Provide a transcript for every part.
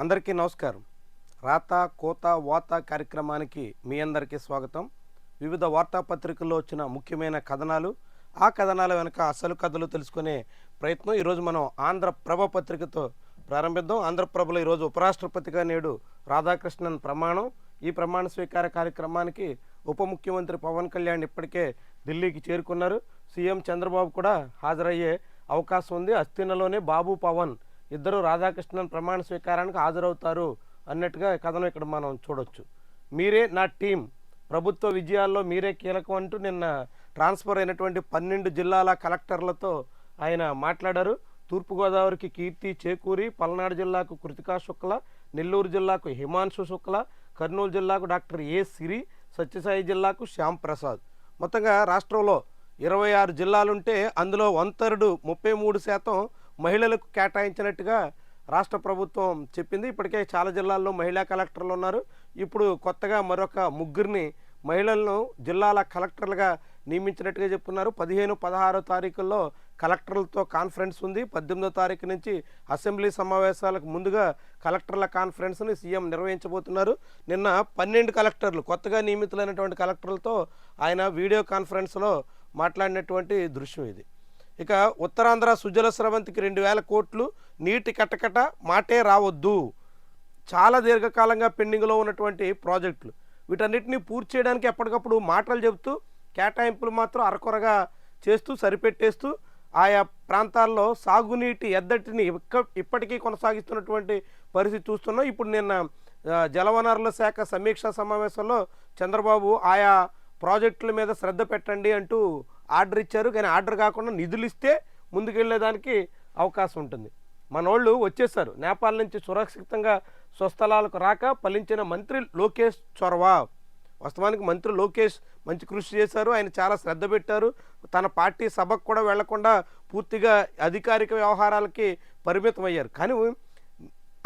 అందరికీ నమస్కారం. రాత కోత వాత కార్యక్రమానికి మీ అందరికీ స్వాగతం. వివిధ వార్తాపత్రికల్లో వచ్చిన ముఖ్యమైన కథనాలు, ఆ కథనాల వెనుక అసలు కథలు తెలుసుకునే ప్రయత్నం ఈరోజు మనం ఆంధ్రప్రభ పత్రికతో ప్రారంభిద్దాం. ఆంధ్రప్రభలో ఈరోజు ఉపరాష్ట్రపతిగా నేడు రాధాకృష్ణన్ ప్రమాణం. ఈ ప్రమాణ స్వీకార కార్యక్రమానికి ఉప ముఖ్యమంత్రి పవన్ కళ్యాణ్ ఇప్పటికే ఢిల్లీకి చేరుకున్నారు. సీఎం చంద్రబాబు కూడా హాజరయ్యే అవకాశం ఉంది. అస్థినలోనే బాబు పవన్ ఇద్దరు రాధాకృష్ణన్ ప్రమాణ స్వీకారానికి హాజరవుతారు అన్నట్టుగా కథనం ఇక్కడ మనం చూడొచ్చు. మీరే నా టీం, ప్రభుత్వ విజయాల్లో మీరే కీలకం అంటూ నిన్న ట్రాన్స్ఫర్ అయినటువంటి 12 జిల్లాల కలెక్టర్లతో ఆయన మాట్లాడారు. తూర్పుగోదావరికి కీర్తి చేకూరి, పల్నాడు జిల్లాకు కృతికా శుక్ల, నెల్లూరు జిల్లాకు హిమాంశు శుక్ల, కర్నూలు జిల్లాకు డాక్టర్ ఏ సిరి, సత్యసాయి జిల్లాకు శ్యామ్ ప్రసాద్. మొత్తంగా రాష్ట్రంలో 26 జిల్లాలుంటే అందులో 1/3 33% మహిళలకు కేటాయించినట్టుగా రాష్ట్ర ప్రభుత్వం చెప్పింది. ఇప్పటికే చాలా జిల్లాల్లో మహిళా కలెక్టర్లు ఉన్నారు. ఇప్పుడు కొత్తగా మరొక 3 మహిళలను జిల్లాల కలెక్టర్లుగా నియమించినట్టుగా చెప్తున్నారు. 15, 16 తారీఖుల్లో కలెక్టర్లతో కాన్ఫరెన్స్ ఉంది. 18వ తారీఖు నుంచి అసెంబ్లీ సమావేశాలకు ముందుగా కలెక్టర్ల కాన్ఫరెన్స్ని సీఎం నిర్వహించబోతున్నారు. నిన్న 12 కలెక్టర్లు, కొత్తగా నియమితులైనటువంటి కలెక్టర్లతో ఆయన వీడియో కాన్ఫరెన్స్లో మాట్లాడినటువంటి దృశ్యం ఇది. ఇక ఉత్తరాంధ్ర సుజల స్రవంతికి 2000 కోట్లు, నీటి కటకట మాటే రావద్దు. చాలా దీర్ఘకాలంగా పెండింగ్లో ఉన్నటువంటి ప్రాజెక్టులు, వీటన్నిటిని పూర్తి చేయడానికి ఎప్పటికప్పుడు మాటలు చెబుతూ కేటాయింపులు మాత్రం అరకొరగా చేస్తూ సరిపెట్టేస్తూ ఆయా ప్రాంతాల్లో సాగునీటి ఎద్దటిని ఇప్పటికీ కొనసాగిస్తున్నటువంటి పరిస్థితి చూస్తున్నాం. ఇప్పుడు నిన్న జలవనరుల శాఖ సమీక్షా సమావేశంలో చంద్రబాబు ఆయా ప్రాజెక్టుల మీద శ్రద్ధ పెట్టండి అంటూ ఆర్డర్ ఇచ్చారు. కానీ ఆర్డర్ కాకుండా నిధులు ఇస్తే ముందుకెళ్లేదానికి అవకాశం ఉంటుంది. మనోళ్ళు వచ్చేసారు. నేపాల్ నుంచి సురక్షితంగా స్వస్థలాలకు రాక ఫలించిన మంత్రి లోకేష్ చొరవ. వాస్తవానికి మంత్రి లోకేష్ మంచి కృషి చేశారు. ఆయన చాలా శ్రద్ధ పెట్టారు. తన పార్టీ సభకు కూడా వెళ్లకుండా పూర్తిగా అధికారిక వ్యవహారాలకి పరిమితం అయ్యారు. కానీ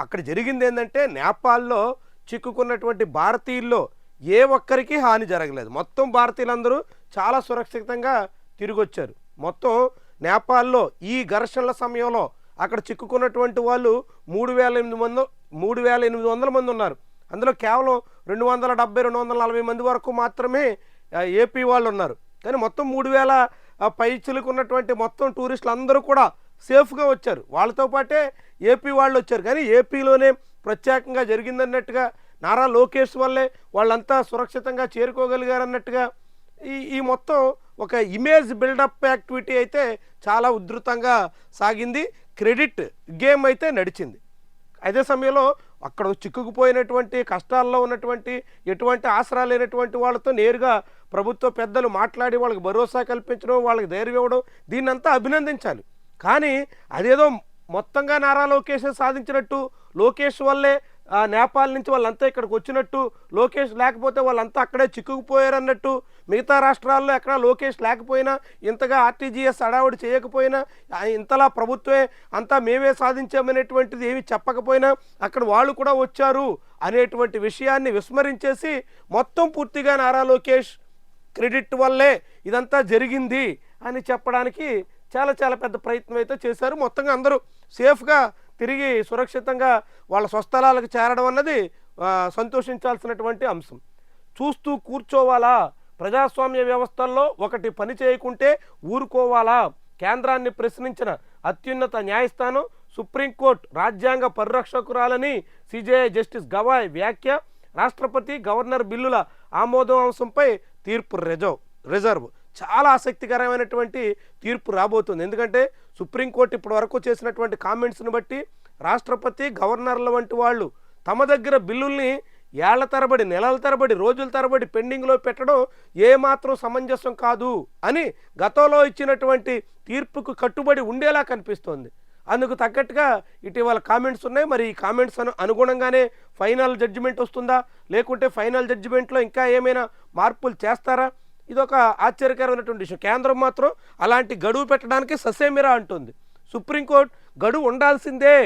అక్కడ జరిగింది ఏంటంటే, నేపాల్లో చిక్కుకున్నటువంటి భారతీయుల్లో ఏ ఒక్కరికి హాని జరగలేదు. మొత్తం భారతీయులందరూ చాలా సురక్షితంగా తిరిగి వచ్చారు. మొత్తం నేపాల్లో ఈ ఘర్షణల సమయంలో అక్కడ చిక్కుకున్నటువంటి వాళ్ళు 3,800 మంది ఉన్నారు. అందులో కేవలం 270-240 మంది వరకు మాత్రమే ఏపీ వాళ్ళు ఉన్నారు. కానీ మొత్తం 3,000 పైచిలుకున్నటువంటి మొత్తం టూరిస్టులు అందరూ కూడా సేఫ్గా వచ్చారు. వాళ్ళతో పాటే ఏపీ వాళ్ళు వచ్చారు. కానీ ఏపీలోనే ప్రత్యేకంగా జరిగిందన్నట్టుగా, నారా లోకేష్ వల్లే వాళ్ళంతా సురక్షితంగా చేరుకోగలిగారన్నట్టుగా ఈ మొత్తం ఒక ఇమేజ్ బిల్డప్ యాక్టివిటీ అయితే చాలా ఉధృతంగా సాగింది. క్రెడిట్ గేమ్ అయితే నడిచింది. అదే సమయంలో అక్కడ చిక్కుకుపోయినటువంటి, కష్టాల్లో ఉన్నటువంటి, ఎటువంటి ఆసరా లేనటువంటి వాళ్ళతో నేరుగా ప్రభుత్వ పెద్దలు మాట్లాడి వాళ్ళకి భరోసా కల్పించడం, వాళ్ళకి ధైర్యం ఇవ్వడం, దీన్నంతా అభినందించాలి. కానీ అదేదో మొత్తంగా నారా లోకేష్ సాధించినట్టు, లోకేష్ వల్లే నేపాల్ నుంచి వాళ్ళంతా ఇక్కడికి వచ్చినట్టు, లోకేష్ లేకపోతే వాళ్ళంతా అక్కడే చిక్కుకుపోయారన్నట్టు, మిగతా రాష్ట్రాల్లో ఎక్కడా లోకేష్ లేకపోయినా, ఇంతగా ఆర్టీజీఎస్ అడావుడి చేయకపోయినా, ఇంతలా ప్రభుత్వమే అంతా మేమే సాధించామనేటువంటిది ఏమి చెప్పకపోయినా అక్కడ వాళ్ళు కూడా వచ్చారు అనేటువంటి విషయాన్ని విస్మరించేసి మొత్తం పూర్తిగా నారా లోకేష్ క్రెడిట్ వల్లే ఇదంతా జరిగింది అని చెప్పడానికి చాలా చాలా పెద్ద ప్రయత్నం అయితే చేశారు. మొత్తంగా అందరూ సేఫ్గా తిరిగి సురక్షితంగా వాళ్ళ స్వస్థలాలకు చేరడం అన్నది సంతోషించాల్సినటువంటి అంశం. చూస్తూ కూర్చోవాలా? ప్రజాస్వామ్య వ్యవస్థల్లో ఒకటి పని చేయకుంటే ఊరుకోవాలా? కేంద్రాన్ని ప్రశ్నించిన అత్యున్నత న్యాయస్థానం సుప్రీంకోర్టు రాజ్యాంగ పరిరక్షకురాలని సిజేఐ జస్టిస్ గవాయ్ వ్యాఖ్య. రాష్ట్రపతి గవర్నర్ బిల్లుల ఆమోదం అంశంపై తీర్పు రిజర్వ్. చాలా ఆసక్తికరమైనటువంటి తీర్పు రాబోతుంది. ఎందుకంటే సుప్రీంకోర్టు ఇప్పటి వరకు చేసినటువంటి కామెంట్స్ని బట్టి రాష్ట్రపతి, గవర్నర్ల వంటి వాళ్ళు తమ దగ్గర బిల్లుల్ని ఏళ్ల తరబడి, నెలల తరబడి, రోజుల తరబడి పెండింగ్లో పెట్టడం ఏమాత్రం సమంజసం కాదు అని గతంలో ఇచ్చినటువంటి తీర్పుకు కట్టుబడి ఉండేలా కనిపిస్తోంది. అందుకు తగ్గట్టుగా ఇటీవల కామెంట్స్ ఉన్నాయి. మరి ఈ కామెంట్స్ అనుగుణంగానే ఫైనల్ జడ్జిమెంట్ వస్తుందా, లేకుంటే ఫైనల్ జడ్జిమెంట్లో ఇంకా ఏమైనా మార్పులు చేస్తారా? ఇదొక ఆశ్చర్యకరమైనటువంటి విషయం. కేంద్రం మాత్రం అలాంటి గడువు పెట్టడానికి ససేమిరా అంటుంది. సుప్రీంకోర్టు గడువు ఉండాల్సిందే,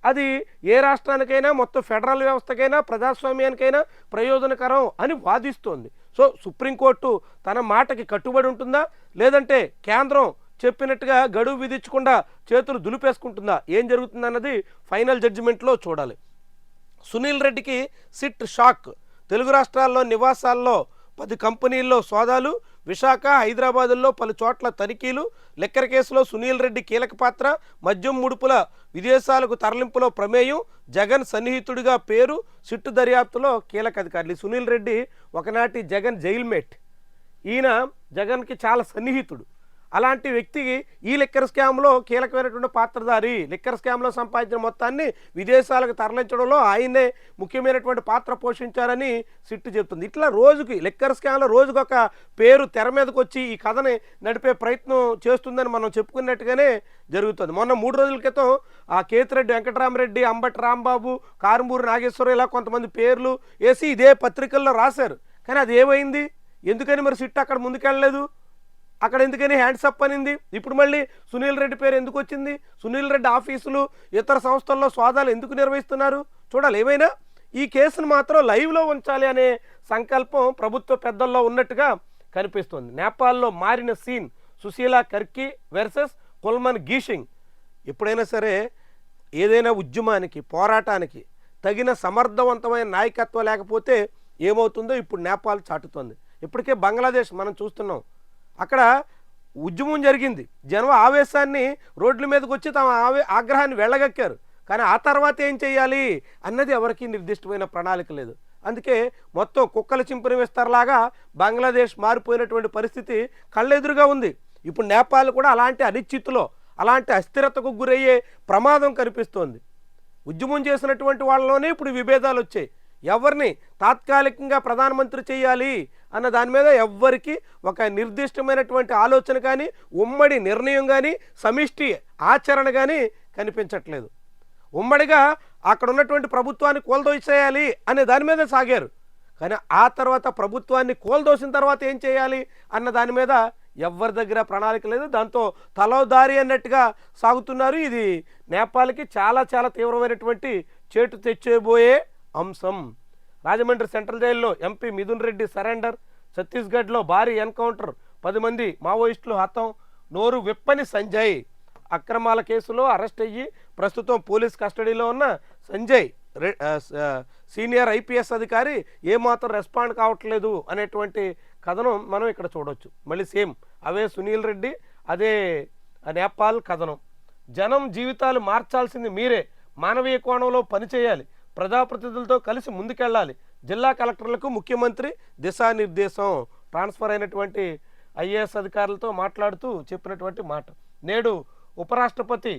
అది ఏ రాష్ట్రానికైనా, మొత్తం ఫెడరల్ వ్యవస్థకైనా, ప్రజాస్వామ్యానికైనా ప్రయోజనకరం అని వాదిస్తోంది. సో సుప్రీంకోర్టు తన మాటకి కట్టుబడి ఉంటుందా, లేదంటే కేంద్రం చెప్పినట్టుగా గడువు విధించకుండా చేతులు దులిపేసుకుంటుందా, ఏం జరుగుతుందన్నది ఫైనల్ జడ్జిమెంట్లో చూడాలి. సునీల్ రెడ్డికి సిట్ షాక్. తెలుగు రాష్ట్రాల్లో నివాసాల్లో 10 కంపెనీల్లో సోదాలు, విశాఖ, హైదరాబాదుల్లో పలు చోట్ల తనిఖీలు, లిక్కర్ కేసులో సునీల్ రెడ్డి కీలక పాత్ర, మద్యం ముడుపుల విదేశాలకు తరలింపులో ప్రమేయం, జగన్ సన్నిహితుడిగా పేరు, సిట్టు దర్యాప్తులో కీలక అధికారులు. సునీల్ రెడ్డి ఒకనాటి జగన్ జైల్మేట్. ఈయన జగన్కి చాలా సన్నిహితుడు. అలాంటి వ్యక్తికి ఈ లిక్కర్ స్కామ్లో కీలకమైనటువంటి పాత్రధారి. లిక్కర్ స్కామ్లో సంపాదించిన మొత్తాన్ని విదేశాలకు తరలించడంలో ఆయనే ముఖ్యమైనటువంటి పాత్ర పోషించారని సిట్టు చెప్తుంది. ఇట్లా రోజుకి లిక్కర్ స్కామ్లో రోజుకొక పేరు తెర మీదకి వచ్చి ఈ కథని నడిపే ప్రయత్నం చేస్తుందని మనం చెప్పుకున్నట్టుగానే జరుగుతుంది. మొన్న 3 రోజుల క్రితం ఆ కేతిరెడ్డి వెంకటరామరెడ్డి, అంబటి రాంబాబు, కారుమూరి నాగేశ్వరరావు ఇలా కొంతమంది పేర్లు వేసి ఇదే పత్రికల్లో రాశారు. కానీ అది ఏమైంది? ఎందుకని మరి సిట్టు అక్కడ ముందుకెళ్ళలేదు? అక్కడ ఎందుకని హ్యాండ్స్ అప్ అనింది? ఇప్పుడు మళ్ళీ సునీల్ రెడ్డి పేరు ఎందుకు వచ్చింది? సునీల్ రెడ్డి ఆఫీసులు, ఇతర సంస్థల్లో సోదాలు ఎందుకు నిర్వహిస్తున్నారు? చూడాలి. ఏమైనా ఈ కేసును మాత్రం లైవ్లో ఉంచాలి అనే సంకల్పం ప్రభుత్వ పెద్దల్లో ఉన్నట్టుగా కనిపిస్తుంది. నేపాల్లో మారిన సీన్, సుశీలా కర్కి వర్సెస్ కుల్మన్ గీషింగ్. ఎప్పుడైనా సరే ఏదైనా ఉద్యమానికి, పోరాటానికి తగిన సమర్థవంతమైన నాయకత్వం లేకపోతే ఏమవుతుందో ఇప్పుడు నేపాల్ చాటుతోంది. ఇప్పటికే బంగ్లాదేశ్ మనం చూస్తున్నాం. అక్కడ ఉద్యమం జరిగింది. జనం ఆవేశాన్ని రోడ్ల మీదకి వచ్చి తమ ఆగ్రహాన్ని వెళ్ళగక్కారు. కానీ ఆ తర్వాత ఏం చేయాలి అన్నది ఎవరికీ నిర్దిష్టమైన ప్రణాళిక లేదు. అందుకే మొత్తం కుక్కల చింపిన విస్తారలాగా బంగ్లాదేశ్ మారిపోయినటువంటి పరిస్థితి కళ్ళెదురుగా ఉంది. ఇప్పుడు నేపాల్ కూడా అలాంటి అనిశ్చితిలో, అలాంటి అస్థిరతకు గురయ్యే ప్రమాదం కనిపిస్తోంది. ఉద్యమం చేసినటువంటి వాళ్ళలోనే ఇప్పుడు విభేదాలు వచ్చాయి. ఎవరిని తాత్కాలికంగా ప్రధానమంత్రి చేయాలి అన్న దాని మీద ఎవ్వరికి ఒక నిర్దిష్టమైనటువంటి ఆలోచన కానీ, ఉమ్మడి నిర్ణయం కానీ, సమిష్టి ఆచరణ కానీ కనిపించట్లేదు. ఉమ్మడిగా అక్కడ ఉన్నటువంటి ప్రభుత్వాన్ని కూలదోసేయాలి అనే దాని మీద సాగారు. కానీ ఆ తర్వాత ప్రభుత్వాన్ని కూలదోసిన తర్వాత ఏం చేయాలి అన్న దాని మీద ఎవరి దగ్గర ప్రణాళిక లేదు. దాంతో తలోదారి అన్నట్టుగా సాగుతున్నారు. ఇది నేపాల్కి చాలా చాలా తీవ్రమైనటువంటి చేటు తెచ్చేబోయే అంశం. రాజమండ్రి సెంట్రల్ జైల్లో ఎంపీ మిథున్ రెడ్డి సరెండర్, ఛత్తీస్గఢ్లో భారీ ఎన్కౌంటర్, 10 మంది మావోయిస్టులు హతం, నోరు విప్పని సంజయ్. అక్రమాల కేసులో అరెస్ట్ అయ్యి ప్రస్తుతం పోలీస్ కస్టడీలో ఉన్న సంజయ్ సీనియర్ ఐపీఎస్ అధికారి ఏమాత్రం రెస్పాండ్ కావట్లేదు అనేటువంటి కథనం మనం ఇక్కడ చూడవచ్చు. మళ్ళీ సేమ్ అవే సునీల్ రెడ్డి, అదే నేపాల్ కథనం. జనం జీవితాలు మార్చాల్సింది మీరే, మానవీయ కోణంలో పనిచేయాలి, ప్రజాప్రతినిధులతో కలిసి ముందుకెళ్ళాలి, జిల్లా కలెక్టర్లకు ముఖ్యమంత్రి దిశానిర్దేశం. ట్రాన్స్ఫర్ అయినటువంటి ఐఏఎస్ అధికారులతో మాట్లాడుతూ చెప్పినటువంటి మాట. నేడు ఉపరాష్ట్రపతి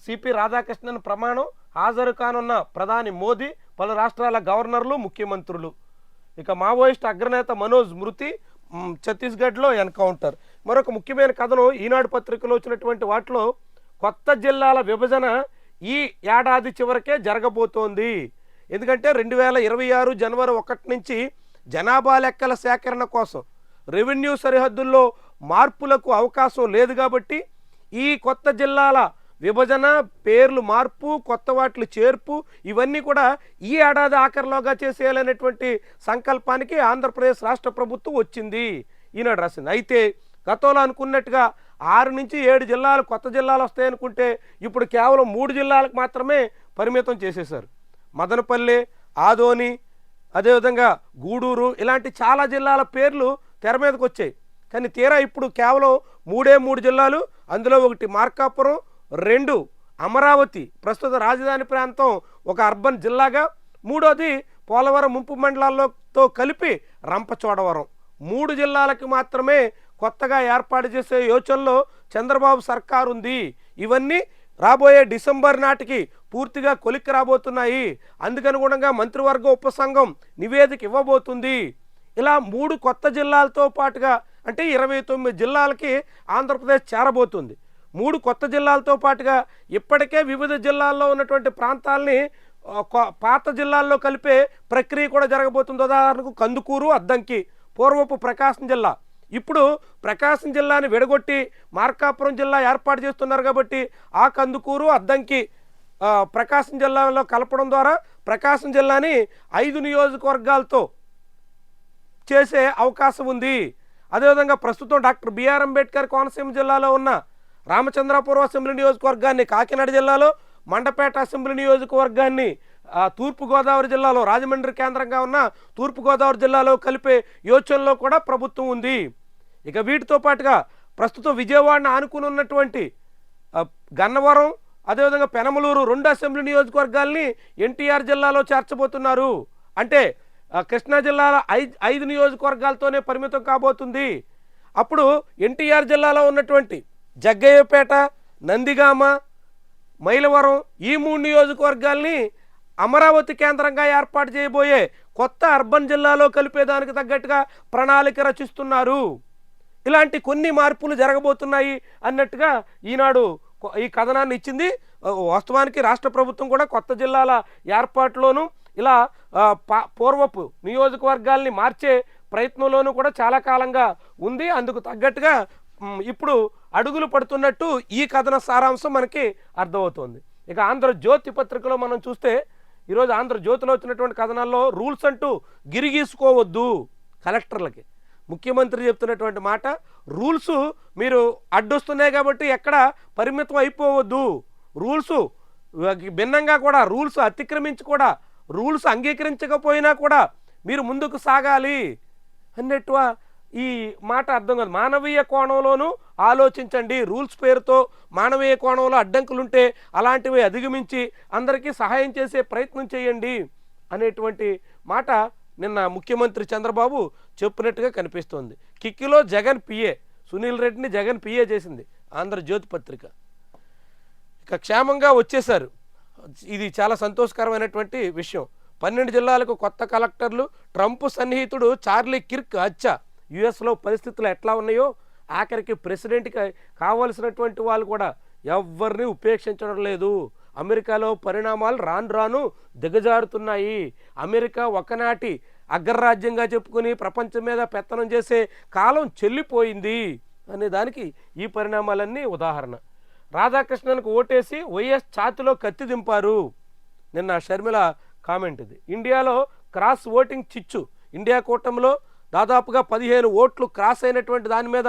సిపి రాధాకృష్ణన్ ప్రమాణం, హాజరు కానున్న ప్రధాని మోదీ, పలు రాష్ట్రాల గవర్నర్లు, ముఖ్యమంత్రులు. ఇక మావోయిస్ట్ అగ్రనేత మనోజ్ మృతి, ఛత్తీస్గఢ్లో ఎన్కౌంటర్. మరొక ముఖ్యమైన కథనం ఈనాడు పత్రికలో వచ్చినటువంటి వాటిలో కొత్త జిల్లాల విభజన ఈ ఏడాది చివరికే జరగబోతోంది. ఎందుకంటే 2026 జనవరి 1 నుంచి జనాభా లెక్కల సేకరణ కోసం రెవెన్యూ సరిహద్దుల్లో మార్పులకు అవకాశం లేదు. కాబట్టి ఈ కొత్త జిల్లాల విభజన, పేర్లు మార్పు, కొత్త వాటిని చేర్పు ఇవన్నీ కూడా ఈ ఏడాది ఆఖరిలోగా చేసేయాలనేటువంటి సంకల్పానికి ఆంధ్రప్రదేశ్ రాష్ట్ర ప్రభుత్వం వచ్చింది. ఈనాడు రాసింది. అయితే గతంలో అనుకున్నట్టుగా 6 నుంచి 7 జిల్లాలు కొత్త జిల్లాలు వస్తాయనుకుంటే ఇప్పుడు కేవలం 3 జిల్లాలకు మాత్రమే పరిమితం చేసేశారు. మదనపల్లి, ఆదోని, అదేవిధంగా గూడూరు ఇలాంటి చాలా జిల్లాల పేర్లు తెర మీదకి వచ్చాయి. కానీ తీరా ఇప్పుడు కేవలం 3 జిల్లాలు. అందులో 1 మార్కాపురం, 2 అమరావతి ప్రస్తుత రాజధాని ప్రాంతం ఒక అర్బన్ జిల్లాగా, 3వది పోలవరం ముంపు మండలాలతో కలిపి రంపచోడవరం. 3 జిల్లాలకు మాత్రమే కొత్తగా ఏర్పాటు చేసే యోచనలో చంద్రబాబు సర్కారు ఉంది. ఇవన్నీ రాబోయే డిసెంబర్ నాటికి పూర్తిగా కొలిక్కి రాబోతున్నాయి. అందుకనుగుణంగా మంత్రివర్గ ఉపసంఘం నివేదిక ఇవ్వబోతుంది. ఇలా 3 కొత్త జిల్లాలతో పాటుగా అంటే 29 జిల్లాలకి ఆంధ్రప్రదేశ్ చేరబోతుంది. 3 కొత్త జిల్లాలతో పాటుగా ఇప్పటికే వివిధ జిల్లాల్లో ఉన్నటువంటి ప్రాంతాలని పాత జిల్లాల్లో కలిపే ప్రక్రియ కూడా జరగబోతుంది. ఉదాహరణకు కందుకూరు, అద్దంకి పూర్వపు ప్రకాశం జిల్లా. ఇప్పుడు ప్రకాశం జిల్లాని విడగొట్టి మార్కాపురం జిల్లా ఏర్పాటు చేస్తున్నారు. కాబట్టి ఆ కందుకూరు, అద్దంకి ప్రకాశం జిల్లాలో కలపడం ద్వారా ప్రకాశం జిల్లాని 5 నియోజకవర్గాలతో చేసే అవకాశం ఉంది. అదేవిధంగా ప్రస్తుతం డాక్టర్ బిఆర్ అంబేద్కర్ కోనసీమ జిల్లాలో ఉన్న రామచంద్రాపురం అసెంబ్లీ నియోజకవర్గాన్ని కాకినాడ జిల్లాలో, మండపేట అసెంబ్లీ నియోజకవర్గాన్ని తూర్పుగోదావరి జిల్లాలో రాజమండ్రి కేంద్రంగా ఉన్న తూర్పుగోదావరి జిల్లాలో కలిపే యోచనలో కూడా ప్రభుత్వం ఉంది. ఇక వీటితో పాటుగా ప్రస్తుతం విజయవాడను ఆనుకుని ఉన్నటువంటి గన్నవరం అదేవిధంగా పెనమలూరు 2 అసెంబ్లీ నియోజకవర్గాల్ని ఎన్టీఆర్ జిల్లాలో చేర్చబోతున్నారు. అంటే కృష్ణా జిల్లాలో 5 నియోజకవర్గాలతోనే పరిమితం కాబోతుంది. అప్పుడు ఎన్టీఆర్ జిల్లాలో ఉన్నటువంటి జగ్గయ్యపేట, నందిగామ, మైలవరం ఈ 3 నియోజకవర్గాల్ని అమరావతి కేంద్రంగా ఏర్పాటు చేయబోయే కొత్త అర్బన్ జిల్లాలో కలిపేదానికి తగ్గట్టుగా ప్రణాళిక రచిస్తున్నారు. ఇలాంటి కొన్ని మార్పులు జరగబోతున్నాయి అన్నట్టుగా ఈనాడు ఈ కథనాన్ని ఇచ్చింది. వాస్తవానికి రాష్ట్ర ప్రభుత్వం కూడా కొత్త జిల్లాల ఏర్పాటులోనూ ఇలా పూర్వపు నియోజకవర్గాల్ని మార్చే ప్రయత్నంలోనూ కూడా చాలా కాలంగా ఉంది. అందుకు తగ్గట్టుగా ఇప్పుడు అడుగులు పడుతున్నట్టు ఈ కథన సారాంశం మనకి అర్థమవుతోంది. ఇక ఆంధ్రజ్యోతి పత్రికలో మనం చూస్తే ఈరోజు ఆంధ్రజ్యోతిలో వచ్చినటువంటి కథనాల్లో రూల్స్ అంటూ గిరిగీసుకోవద్దు. కలెక్టర్లకి ముఖ్యమంత్రి చెప్తున్నటువంటి మాట, రూల్స్ మీరు అడ్డొస్తున్నాయి కాబట్టి ఎక్కడ పరిమితం అయిపోవద్దు. రూల్స్ భిన్నంగా కూడా రూల్స్ అతిక్రమించి కూడా రూల్స్ అంగీకరించకపోయినా కూడా మీరు ముందుకు సాగాలి అన్నట్టు ఈ మాట అర్థం కాదు. మానవీయ కోణంలోనూ ఆలోచించండి. రూల్స్ పేరుతో మానవీయ కోణంలో అడ్డంకులుంటే అలాంటివి అధిగమించి అందరికీ సహాయం చేసే ప్రయత్నం చేయండి అనేటువంటి మాట నిన్న ముఖ్యమంత్రి చంద్రబాబు చెప్పినట్టుగా కనిపిస్తోంది. కిక్కిలో జగన్ పిఏ సునీల్ రెడ్డిని జగన్ పిఏ చేసింది ఆంధ్రజ్యోతి పత్రిక. ఇక క్షేమంగా వచ్చేశారు. ఇది చాలా సంతోషకరమైనటువంటి విషయం. 12 జిల్లాలకు కొత్త కలెక్టర్లు. ట్రంప్ సన్నిహితుడు చార్లీ కిర్క్ హత్య. యుఎస్లో పరిస్థితులు ఎట్లా ఉన్నాయో ఆఖరికి ప్రెసిడెంట్కి కావలసినటువంటి వాళ్ళు కూడా ఎవరిని ఉపేక్షించడం లేదు. అమెరికాలో పరిణామాలు రాను దిగజారుతున్నాయి. అమెరికా ఒకనాటి అగ్రరాజ్యంగా చెప్పుకుని ప్రపంచం మీద పెత్తనం చేసే కాలం చెల్లిపోయింది అనే దానికి ఈ పరిణామాలన్నీ ఉదాహరణ. రాధాకృష్ణన్కు ఓటేసి వైఎస్ ఛాతిలో కత్తి దింపారు. నిన్న షర్మిల కామెంట్ ఇది. ఇండియాలో క్రాస్ ఓటింగ్ చిచ్చు. ఇండియా కూటమిలో దాదాపుగా 15 ఓట్లు క్రాస్ అయినటువంటి దాని మీద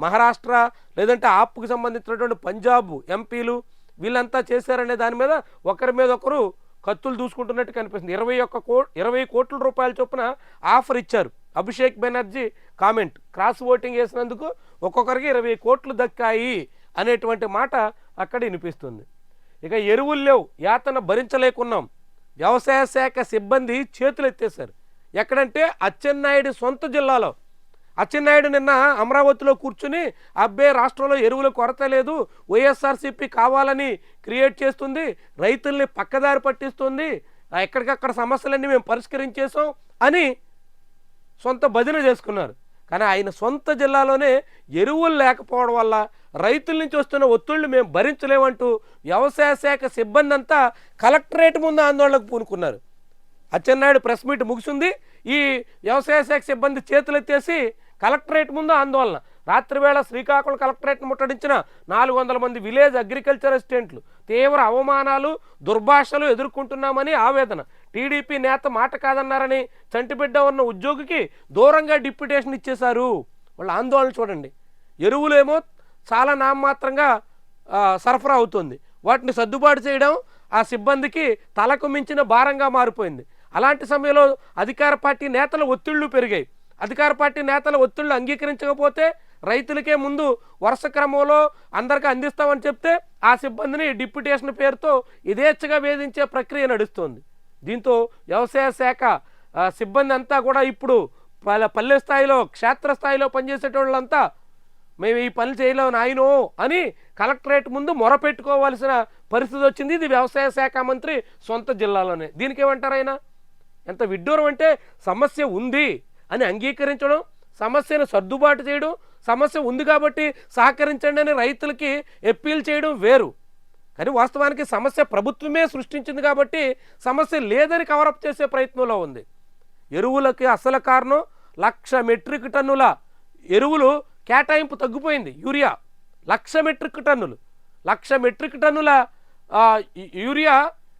మహారాష్ట్ర లేదంటే ఆప్కు సంబంధించినటువంటి పంజాబ్ ఎంపీలు వీళ్ళంతా చేశారనే దాని మీద ఒకరి మీద ఒకరు కత్తులు దూసుకుంటున్నట్టు కనిపిస్తుంది. 20 కోట్ల రూపాయల చొప్పున ఆఫర్ ఇచ్చారు. Abhishek Banerjee comment, cross voting వేసినందుకు ఒక్కొక్కరికి 20 కోట్లు దక్కాయి అనేటువంటి మాట అక్కడ వినిపిస్తుంది. ఇక ఎరువులు లేవు, యాతన భరించలేకున్నాం. వ్యవసాయ శాఖ సిబ్బంది చేతులు ఎత్తేశారు. ఎక్కడంటే అచ్చెన్నాయుడు సొంత జిల్లాలో. అచ్చెన్నాయుడు నిన్న అమరావతిలో కూర్చుని అబ్బే రాష్ట్రంలో ఎరువుల కొరత లేదు, వైఎస్ఆర్సీపీ కావాలని క్రియేట్ చేస్తుంది, రైతుల్ని పక్కదారి పట్టిస్తుంది, ఎక్కడికక్కడ సమస్యలన్నీ మేము పరిష్కరించేసాం అని సొంత భజన చేసుకున్నారు. కానీ ఆయన సొంత జిల్లాలోనే ఎరువులు లేకపోవడం వల్ల రైతుల నుంచి వస్తున్న ఒత్తిళ్లు మేము భరించలేమంటూ వ్యవసాయ శాఖ సిబ్బంది అంతా కలెక్టరేట్ ముందు ఆందోళనకు పూనుకున్నారు. అచ్చెన్నాయుడు ప్రెస్ మీట్ ముగిసింది. ఈ వ్యవసాయ శాఖ సిబ్బంది చేతులెత్తేసి కలెక్టరేట్ ముందు ఆందోళన. రాత్రివేళ శ్రీకాకుళం కలెక్టరేట్ను ముట్టడించిన 400 మంది విలేజ్ అగ్రికల్చర్ అసిస్టెంట్లు తీవ్ర అవమానాలు, దుర్భాషలు ఎదుర్కొంటున్నామని ఆవేదన. టీడీపీ నేత మాట కాదన్నారని చంటిబిడ్డ ఉన్న ఉద్యోగికి దూరంగా డిప్యుటేషన్ ఇచ్చేశారు. వాళ్ళ ఆందోళన చూడండి. ఎరువులేమో చాలా నామమాత్రంగా సరఫరా అవుతుంది. వాటిని సర్దుబాటు చేయడం ఆ సిబ్బందికి తలకు మించిన భారంగా మారిపోయింది. అలాంటి సమయంలో అధికార పార్టీ నేతల ఒత్తిళ్లు పెరిగాయి. అధికార పార్టీ నేతల ఒత్తిళ్లు అంగీకరించకపోతే రైతులకే ముందు వరుస క్రమంలో అందరికీ అందిస్తామని చెప్తే ఆ సిబ్బందిని డిప్యుటేషన్ పేరుతో యథేచ్ఛగా వేధించే ప్రక్రియ నడుస్తోంది. దీంతో వ్యవసాయ శాఖ సిబ్బంది అంతా కూడా ఇప్పుడు పల్లె స్థాయిలో క్షేత్రస్థాయిలో పనిచేసేటోళ్ళంతా మేము ఈ పనులు చేయలేము నాయనో అని కలెక్టరేట్ ముందు మొరపెట్టుకోవాల్సిన పరిస్థితి వచ్చింది. ఇది వ్యవసాయ శాఖ మంత్రి సొంత జిల్లాలోనే. దీనికి ఏమంటారు ఆయన? ఎంత విడ్డూరం అంటే సమస్య ఉంది అని అంగీకరించడం, సమస్యను సర్దుబాటు చేయడం, సమస్య ఉంది కాబట్టి సహకరించండి అని రైతులకి అప్పీల్ చేయడం వేరు. కానీ వాస్తవానికి సమస్య ప్రభుత్వమే సృష్టించింది కాబట్టి సమస్య లేదని కవరప్ చేసే ప్రయత్నంలో ఉంది. ఎరువులకి అసలు కారణం 1,00,000 మెట్రిక్ టన్నుల ఎరువులు కేటాయింపు తగ్గిపోయింది. యూరియా 1,00,000 మెట్రిక్ టన్నులు 1,00,000 మెట్రిక్ టన్నుల యూరియా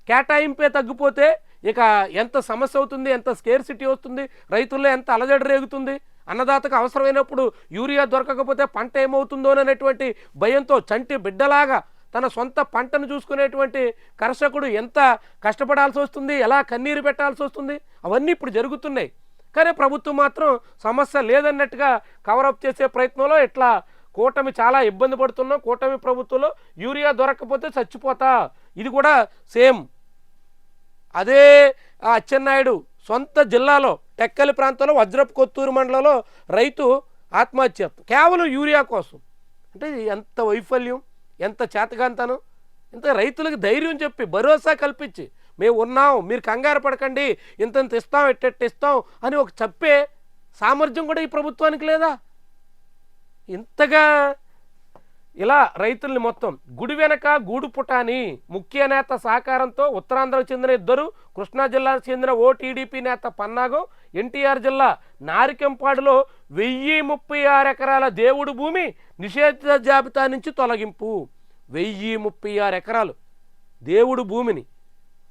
కేటాయింపే తగ్గిపోతే ఇక ఎంత సమస్య అవుతుంది, ఎంత స్కేర్సిటీ వస్తుంది, రైతుల్లో ఎంత అలజడి రేగుతుంది. అన్నదాతకు అవసరమైనప్పుడు యూరియా దొరకకపోతే పంట ఏమవుతుందో అనేటువంటి భయంతో చంటి బిడ్డలాగా తన సొంత పంటను చూసుకునేటువంటి కర్షకుడు ఎంత కష్టపడాల్సి వస్తుంది, ఎలా కన్నీరు పెట్టాల్సి వస్తుంది, అవన్నీ ఇప్పుడు జరుగుతున్నాయి. కానీ ప్రభుత్వం మాత్రం సమస్య లేదన్నట్టుగా కవరప్ చేసే ప్రయత్నంలో ఇట్లా కూటమి చాలా ఇబ్బంది పడుతున్నాం, కూటమి ప్రభుత్వంలో యూరియా దొరకకపోతే చచ్చిపోతా. ఇది కూడా సేమ్ అదే అచ్చెన్నాయుడు సొంత జిల్లాలో టెక్కలి ప్రాంతంలో వజ్రపు కొత్తూరు మండలంలో రైతు ఆత్మహత్య కేవలం యూరియా కోసం. అంటే ఎంత వైఫల్యం, ఎంత చేతగాంతనం, ఇంత రైతులకు ధైర్యం చెప్పి భరోసా కల్పించి మేము ఉన్నాం, మీరు కంగారు పడకండి, ఇంతంత ఇస్తాం, ఎట్టెట్టు ఇస్తాం అని ఒక చెప్పే సామర్థ్యం కూడా ఈ ప్రభుత్వానికి లేదా? ఇంతగా ఇలా రైతుల్ని మొత్తం గుడి వెనక గూడు పుటాని ముఖ్య నేత సహకారంతో ఉత్తరాంధ్రకు చెందిన ఇద్దరు, కృష్ణా జిల్లాకు చెందిన ఓ టీడీపీ నేత పన్నాగం, ఎన్టీఆర్ జిల్లా నారికెంపాడులో 1036 ఎకరాల దేవుడు భూమి నిషేధిత జాబితా నుంచి తొలగింపు. 1036 ఎకరాలు దేవుడు భూమిని,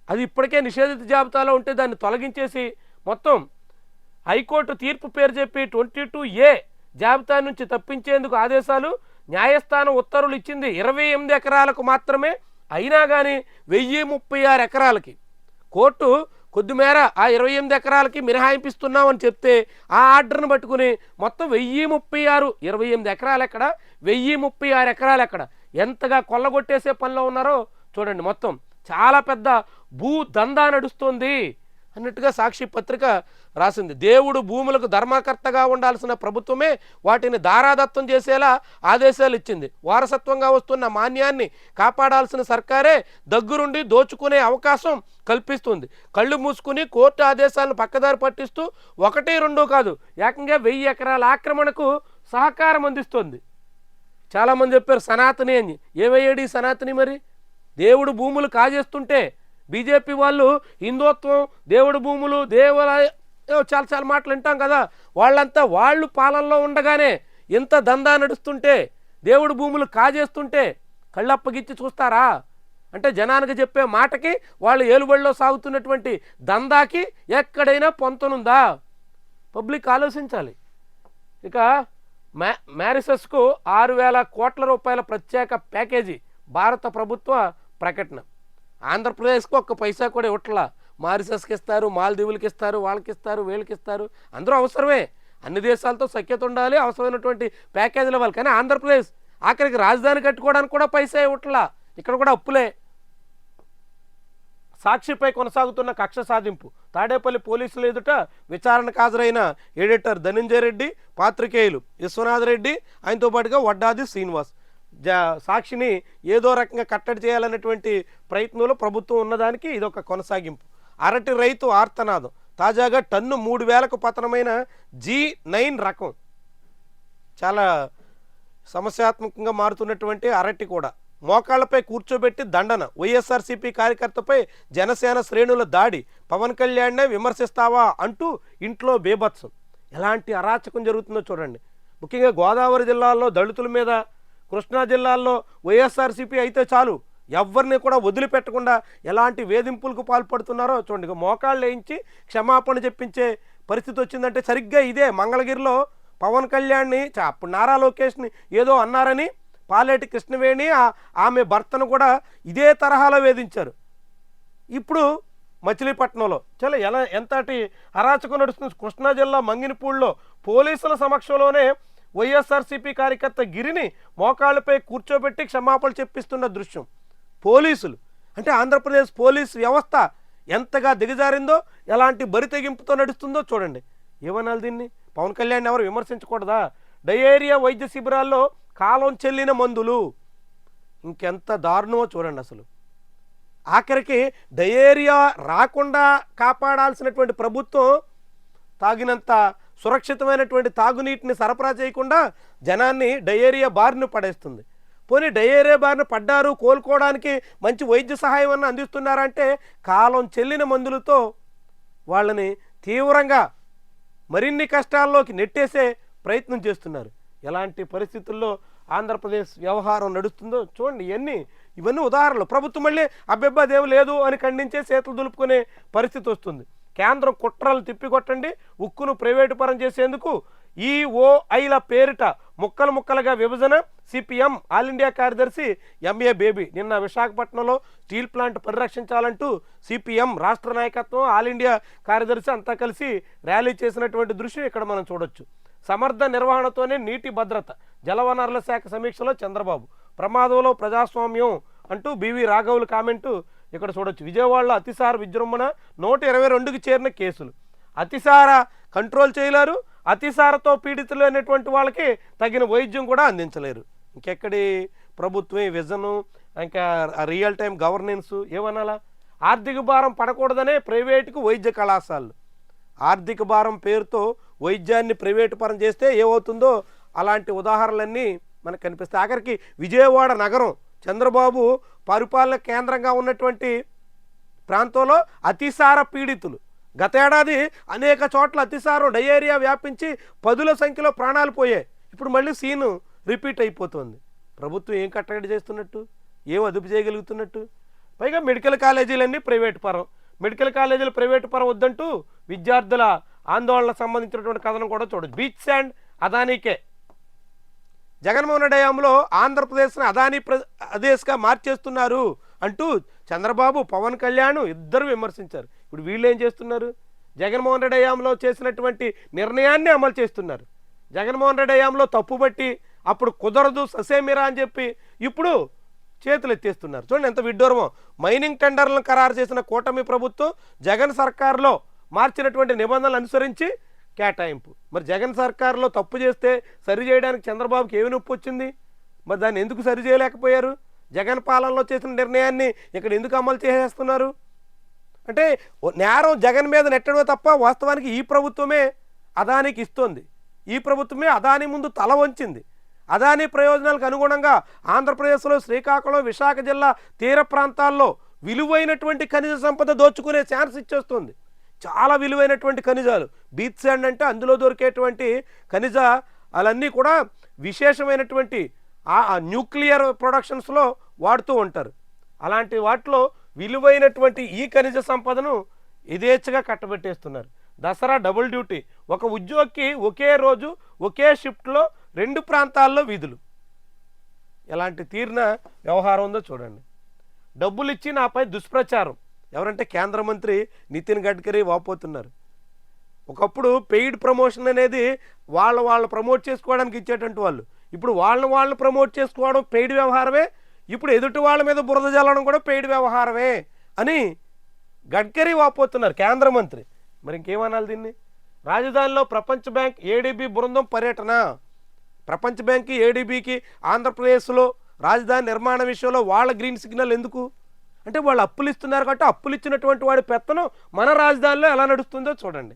అది ఇప్పటికే నిషేధిత జాబితాలో ఉంటే దాన్ని తొలగించేసి మొత్తం హైకోర్టు తీర్పు పేరు చెప్పి 22A జాబితా నుంచి తప్పించేందుకు ఆదేశాలు, న్యాయస్థానం ఉత్తర్వులు ఇచ్చింది 28 ఎకరాలకు మాత్రమే. అయినా కానీ 1036 ఎకరాలకి కోర్టు కొద్దిమేర ఆ 28 ఎకరాలకి మినహాయింపిస్తున్నామని చెప్తే ఆ ఆర్డర్ను పట్టుకుని మొత్తం 1036, 28 ఎకరాలు ఎక్కడ, 1036 ఎకరాలు ఎక్కడ, ఎంతగా కొల్లగొట్టేసే పనిలో ఉన్నారో చూడండి. మొత్తం చాలా పెద్ద భూ దందా నడుస్తుంది అన్నట్టుగా సాక్షి పత్రిక రాసింది. దేవుడు భూములకు ధర్మకర్తగా ఉండాల్సిన ప్రభుత్వమే వాటిని దారాదత్తం చేసేలా ఆదేశాలు ఇచ్చింది. వారసత్వంగా వస్తున్న మాన్యాన్ని కాపాడాల్సిన సర్కారే దగ్గరుండి దోచుకునే అవకాశం కల్పిస్తుంది. కళ్ళు మూసుకుని కోర్టు ఆదేశాలను పక్కదారి పట్టిస్తూ 1, 2 కాదు, ఏకంగా 1000 ఎకరాల ఆక్రమణకు సహకారం అందిస్తుంది. చాలామంది చెప్పారు సనాతని అని. ఏమయ్యాడు ఈ సనాతని? మరి దేవుడు భూములు కాజేస్తుంటే బీజేపీ వాళ్ళు హిందుత్వం, దేవుడు భూములు, దేవాలయ చాలా మాటలు వింటాం కదా, వాళ్ళంతా వాళ్ళు పాలనలో ఉండగానే ఇంత దందా నడుస్తుంటే, దేవుడు భూములు కాజేస్తుంటే కళ్ళప్పగిచ్చి చూస్తారా? అంటే జనానికి చెప్పే మాటకి వాళ్ళు ఏలుబడిలో సాగుతున్నటువంటి దందాకి ఎక్కడైనా పొంతనుందా? పబ్లిక్ ఆలోచించాలి. ఇక మ్యారిసస్కు 6000 కోట్ల రూపాయల ప్రత్యేక ప్యాకేజీ భారత ప్రభుత్వ ప్రకటన. ఆంధ్రప్రదేశ్కు ఒక్క పైసా కూడా ఇవ్వట్లా. మారిసస్కి ఇస్తారు, మాల్దీవులకి ఇస్తారు, వాళ్ళకి ఇస్తారు, వీళ్ళకి ఇస్తారు. అందరూ అవసరమే, అన్ని దేశాలతో సఖ్యత ఉండాలి, అవసరమైనటువంటి ప్యాకేజీలు ఇవ్వాలి. కానీ ఆంధ్రప్రదేశ్ ఆఖరికి రాజధాని కట్టుకోవడానికి కూడా పైసా ఇవ్వట్లా. ఇక్కడ కూడా అప్పులే. సాక్షిపై కొనసాగుతున్న కక్ష సాధింపు. తాడేపల్లి పోలీసుల ఎదుట విచారణకు హాజరైన ఎడిటర్ ధనంజయ రెడ్డి, పాత్రికేయులు విశ్వనాథ్ రెడ్డి, ఆయనతో పాటుగా వడ్డాది శ్రీనివాస్. సాక్షిని ఏదో రకంగా కట్టడి చేయాలనేటువంటి ప్రయత్నంలో ప్రభుత్వం ఉన్నదానికి ఇదొక కొనసాగింపు. అరటి రైతు ఆర్తనాదం. తాజాగా టన్ను 3000కు పతనమైన G9 రకం. చాలా సమస్యాత్మకంగా మారుతున్నటువంటి అరటి కూడా. మోకాళ్లపై కూర్చోబెట్టి దండన. వైఎస్ఆర్సీపీ కార్యకర్తపై జనసేన శ్రేణుల దాడి. పవన్ కళ్యాణ్నే విమర్శిస్తావా అంటూ ఇంట్లో బీభత్సం. ఎలాంటి అరాచకం జరుగుతుందో చూడండి. ముఖ్యంగా గోదావరి జిల్లాల్లో దళితుల మీద, కృష్ణా జిల్లాల్లో వైఎస్ఆర్సీపీ అయితే చాలు ఎవరిని కూడా వదిలిపెట్టకుండా ఎలాంటి వేధింపులకు పాల్పడుతున్నారో చూడండి. మోకాళ్ళు వేయించి క్షమాపణ చెప్పించే పరిస్థితి వచ్చిందంటే సరిగ్గా ఇదే మంగళగిరిలో పవన్ కళ్యాణ్ని అప్పుడు నారా లోకేష్ని ఏదో అన్నారని పాలేటి కృష్ణవేణి ఆమె భర్తను కూడా ఇదే తరహాలో వేధించారు. ఇప్పుడు మచిలీపట్నంలో ఎంతటి అరాచకం నడుస్తుంది. కృష్ణా జిల్లా మంగినపూడిలో పోలీసుల సమక్షంలోనే వైఎస్ఆర్సీపీ కార్యకర్త గిరిని మోకాళ్ళపై కూర్చోబెట్టి క్షమాపణ చెప్పిస్తున్న దృశ్యం. పోలీసులు అంటే ఆంధ్రప్రదేశ్ పోలీసు వ్యవస్థ ఎంతగా దిగజారిందో, ఎలాంటి బరి తెగింపుతో నడుస్తుందో చూడండి. ఏమనాలి దీన్ని? పవన్ కళ్యాణ్ ఎవరు విమర్శించకూడదా? డయేరియా వైద్య శిబిరాల్లో కాలం చెల్లిన మందులు ఇంకెంత దారుణమో చూడండి. అసలు ఆఖరికి డయేరియా రాకుండా కాపాడాల్సినటువంటి ప్రభుత్వం తాగినంత సురక్షితమైనటువంటి తాగునీటిని సరఫరా చేయకుండా జనాన్ని డయేరియా బారిన పడేస్తుంది. పోనీ డయేరియా బారిన పడ్డారు, కోలుకోవడానికి మంచి వైద్య సహాయం అన్న అందిస్తున్నారంటే కాలం చెల్లిన మందులతో వాళ్ళని తీవ్రంగా మరిన్ని కష్టాల్లోకి నెట్టేసే ప్రయత్నం చేస్తున్నారు. ఎలాంటి పరిస్థితుల్లో ఆంధ్రప్రదేశ్ వ్యవహారం నడుస్తుందో చూడండి. ఇవన్నీ ఉదాహరణలు. ప్రభుత్వం మళ్ళీ అబ్బెబ్బదేవి లేదు అని ఖండించే చేతులు దులుపుకునే పరిస్థితి వస్తుంది. కేంద్రం కుట్రలు తిప్పికొట్టండి, ఉక్కును ప్రైవేటు పరం చేసేందుకు ఈఓఐల పేరిట ముక్కలు ముక్కలుగా విభజన. సిపిఎం ఆల్ ఇండియా కార్యదర్శి ఎంఏ బేబీ నిన్న విశాఖపట్నంలో స్టీల్ ప్లాంట్ పరిరక్షించాలంటూ సిపిఎం రాష్ట్ర నాయకత్వం ఆల్ ఇండియా కార్యదర్శి అంతా కలిసి ర్యాలీ చేసినటువంటి దృశ్యం ఇక్కడ మనం చూడొచ్చు. సమర్థ నిర్వహణతోనే నీటి భద్రత, జలవనరుల శాఖ సమీక్షలో చంద్రబాబు, ప్రమాదంలో ప్రజాస్వామ్యం అంటూ బివి రాఘవులు కామెంటు ఇక్కడ చూడొచ్చు. విజయవాడలో అతిసార విజృంభణ, 122కి చేరిన కేసులు. అతిసార కంట్రోల్ చేయలేరు, అతిసారతో పీడితులు అనేటువంటి వాళ్ళకి తగిన వైద్యం కూడా అందించలేరు. ఇంకెక్కడి ప్రభుత్వం విజను, ఇంకా రియల్ టైం గవర్నెన్స్ ఏమనాలా? ఆర్థిక భారం పడకూడదనే ప్రైవేటుకు వైద్య కళాశాలలు. ఆర్థిక భారం పేరుతో వైద్యాన్ని ప్రైవేటు పరం చేస్తే ఏమవుతుందో అలాంటి ఉదాహరణలన్నీ మనకు కనిపిస్తాయి. ఆఖరికి విజయవాడ నగరం చంద్రబాబు పరిపాలన కేంద్రంగా ఉన్నటువంటి ప్రాంతంలో అతిసార పీడితులు. గత ఏడాది అనేక చోట్ల అతిసారం డయేరియా వ్యాపించి 10ల సంఖ్యలో ప్రాణాలు పోయాయి. ఇప్పుడు మళ్ళీ సీను రిపీట్ అయిపోతుంది. ప్రభుత్వం ఏం కట్టడి చేస్తున్నట్టు, ఏం అదుపు చేయగలుగుతున్నట్టు? పైగా మెడికల్ కాలేజీలన్నీ ప్రైవేటు పరం. మెడికల్ కాలేజీలు ప్రైవేటు పరం వద్దంటూ విద్యార్థుల ఆందోళనకు సంబంధించినటువంటి కథనం కూడా చూడొచ్చు. బీచ్ అండ్ అదానీకే. జగన్మోహన్ రెడ్డి హయాంలో ఆంధ్రప్రదేశ్ని అదానీ ప్రదేశ్గా మార్చేస్తున్నారు అంటూ చంద్రబాబు, పవన్ కళ్యాణ్ ఇద్దరు విమర్శించారు. ఇప్పుడు వీళ్ళు ఏం చేస్తున్నారు? జగన్మోహన్ రెడ్డి హయాంలో చేసినటువంటి నిర్ణయాన్ని అమలు చేస్తున్నారు. జగన్మోహన్ రెడ్డి హయాంలో తప్పుబట్టి అప్పుడు కుదరదు ససేమిరా అని చెప్పి ఇప్పుడు చేతులు ఎత్తేస్తున్నారు. చూడండి ఎంత విడ్డూరమో. మైనింగ్ టెండర్లను ఖరారు చేసిన కూటమి ప్రభుత్వం జగన్ సర్కారులో మార్చినటువంటి నిబంధనలు అనుసరించి కేటాయింపు. మరి జగన్ సర్కారులో తప్పు చేస్తే సరి చేయడానికి చంద్రబాబుకి ఏమి నొప్పి వచ్చింది? మరి దాన్ని ఎందుకు సరి చేయలేకపోయారు? జగన్ పాలనలో చేసిన నిర్ణయాన్ని ఇక్కడ ఎందుకు అమలు చేసేస్తున్నారు? అంటే నేరం జగన్ మీద నెట్టడమే తప్ప వాస్తవానికి ఈ ప్రభుత్వమే అదానికి ఇస్తోంది. ఈ ప్రభుత్వమే అదాని ముందు తల వంచింది. అదాని ప్రయోజనాలకు అనుగుణంగా ఆంధ్రప్రదేశ్లో శ్రీకాకుళం, విశాఖ జిల్లా తీర ప్రాంతాల్లో విలువైనటువంటి ఖనిజ సంపద దోచుకునే ఛాన్స్ ఇచ్చేస్తుంది. చాలా విలువైనటువంటి ఖనిజాలు. బీచ్ శాండ్ అంటే అందులో దొరికేటువంటి ఖనిజాలన్నీ కూడా విశేషమైనటువంటి న్యూక్లియర్ ప్రొడక్షన్స్లో వాడుతూ ఉంటారు. అలాంటి వాటిలో విలువైనటువంటి ఈ ఖనిజ సంపదను యథేచ్ఛగా కట్టబెట్టేస్తున్నారు. Dasara double duty. ఒక ఉద్యోగికి ఒకే రోజు ఒకే షిఫ్ట్లో 2 ప్రాంతాల్లో విధులు. ఎలాంటి తీరిన వ్యవహారం ఉందో చూడండి. డబ్బులు ఇచ్చి నాపై దుష్ప్రచారం. ఎవరంటే కేంద్ర మంత్రి నితిన్ గడ్కరీ వాపోతున్నారు. ఒకప్పుడు పెయిడ్ ప్రమోషన్ అనేది వాళ్ళు ప్రమోట్ చేసుకోవడానికి ఇచ్చేటువంటి వాళ్ళు. ఇప్పుడు వాళ్ళని ప్రమోట్ చేసుకోవడం పెయిడ్ వ్యవహారమే. ఇప్పుడు ఎదుటి వాళ్ళ మీద బురద జల్లడం కూడా పెయిడ్ వ్యవహారమే అని గడ్కరీ వాపోతున్నారు కేంద్ర మంత్రి. మరి ఇంకేమనాలి దీన్ని? రాజధానిలో ప్రపంచ బ్యాంక్ ఏడీబీ బృందం పర్యటన. ప్రపంచ బ్యాంక్కి ఏడీబీకి ఆంధ్రప్రదేశ్లో రాజధాని నిర్మాణ విషయంలో వాళ్ళ గ్రీన్ సిగ్నల్ ఎందుకు? అంటే వాళ్ళు అప్పులు ఇస్తున్నారు కాబట్టి అప్పులు ఇచ్చినటువంటి వాడి పెత్తనం మన రాజధానిలో ఎలా నడుస్తుందో చూడండి.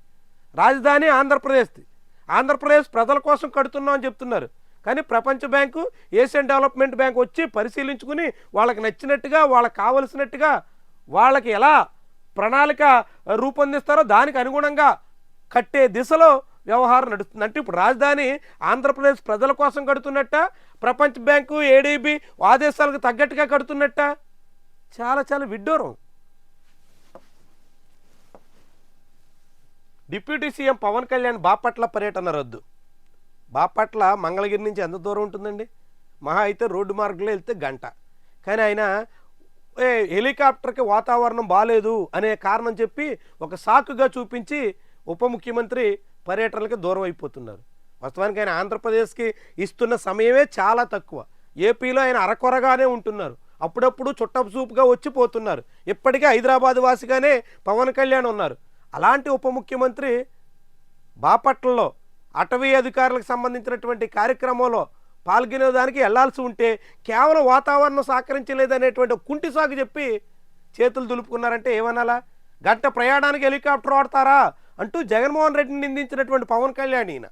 రాజధాని ఆంధ్రప్రదేశ్ది. ఆంధ్రప్రదేశ్ ప్రజల కోసం కడుతున్నాం అని చెప్తున్నారు. కానీ ప్రపంచ బ్యాంకు, ఏషియన్ డెవలప్మెంట్ బ్యాంక్ వచ్చి పరిశీలించుకుని వాళ్ళకి నచ్చినట్టుగా, వాళ్ళకి కావలసినట్టుగా వాళ్ళకి ఎలా ప్రణాళిక రూపొందిస్తారో దానికి అనుగుణంగా కట్టే దిశలో వ్యవహారం నడుస్తుంది. అంటే ఇప్పుడు రాజధాని ఆంధ్రప్రదేశ్ ప్రజల కోసం కడుతున్నట్ట, ప్రపంచ బ్యాంకు ఏడీబీ ఆదేశాలకు తగ్గట్టుగా కడుతున్నట్ట? చాలా చాలా విడ్డూరం. డిప్యూటీ సీఎం పవన్ కళ్యాణ్ బాపట్ల పర్యటన రద్దు. బాపట్ల మంగళగిరి నుంచి ఎంత దూరం ఉంటుందండి? మహా అయితే రోడ్డు మార్గంలో వెళ్తే గంట. కానీ ఆయన హెలికాప్టర్కి వాతావరణం బాగాలేదు అనే కారణం చెప్పి ఒక సాకుగా చూపించి ఉప ముఖ్యమంత్రి పర్యటనలకు దూరం అయిపోతున్నారు. వాస్తవానికి ఆయన ఆంధ్రప్రదేశ్కి ఇస్తున్న సమయమే చాలా తక్కువ. ఏపీలో ఆయన అరకొరగానే ఉంటున్నారు. అప్పుడప్పుడు చుట్టపు చూపుగా వచ్చిపోతున్నారు. ఇప్పటికే హైదరాబాద్ వాసిగానే పవన్ కళ్యాణ్ ఉన్నారు. అలాంటి ఉప ముఖ్యమంత్రి బాపట్లలో అటవీ అధికారులకు సంబంధించినటువంటి కార్యక్రమంలో పాల్గొనేదానికి వెళ్లాల్సి ఉంటే కేవలం వాతావరణం సహకరించలేదనేటువంటి కుంటి సాగు చెప్పి చేతులు దులుపుకున్నారంటే ఏమనాలా? గంట ప్రయాణానికి హెలికాప్టర్ వాడతారా అంటూ జగన్మోహన్ రెడ్డిని నిందించినటువంటి పవన్ కళ్యాణ్ ఈయన.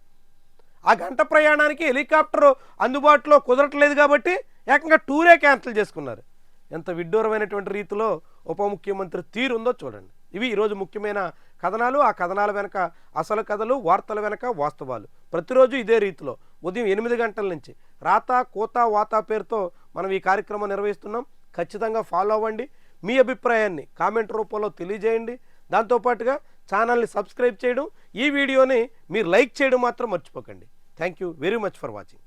ఆ గంట ప్రయాణానికి హెలికాప్టర్ అందుబాటులో కుదరట్లేదు కాబట్టి ఏకంగా టూరే క్యాన్సిల్ చేసుకున్నారు. ఎంత విడ్డూరమైనటువంటి రీతిలో ఉప ముఖ్యమంత్రి తీరుందో చూడండి. ఇవి ఈరోజు ముఖ్యమైన కథనాలు. ఆ కథనాల వెనక అసలు కథలు, వార్తల వెనక వాస్తవాలు. ప్రతిరోజు ఇదే రీతిలో ఉదయం 8 గంటల నుంచి రాత కోత వాత పేరుతో మనం ఈ కార్యక్రమం నిర్వహిస్తున్నాం. ఖచ్చితంగా ఫాలో అవ్వండి. మీ అభిప్రాయాన్ని కామెంట్ రూపంలో తెలియజేయండి. దాంతోపాటుగా ఛానల్ని సబ్స్క్రైబ్ చేయడం, ఈ వీడియోని మీరు లైక్ చేయడం మాత్రం మర్చిపోకండి. Thank you very much for watching.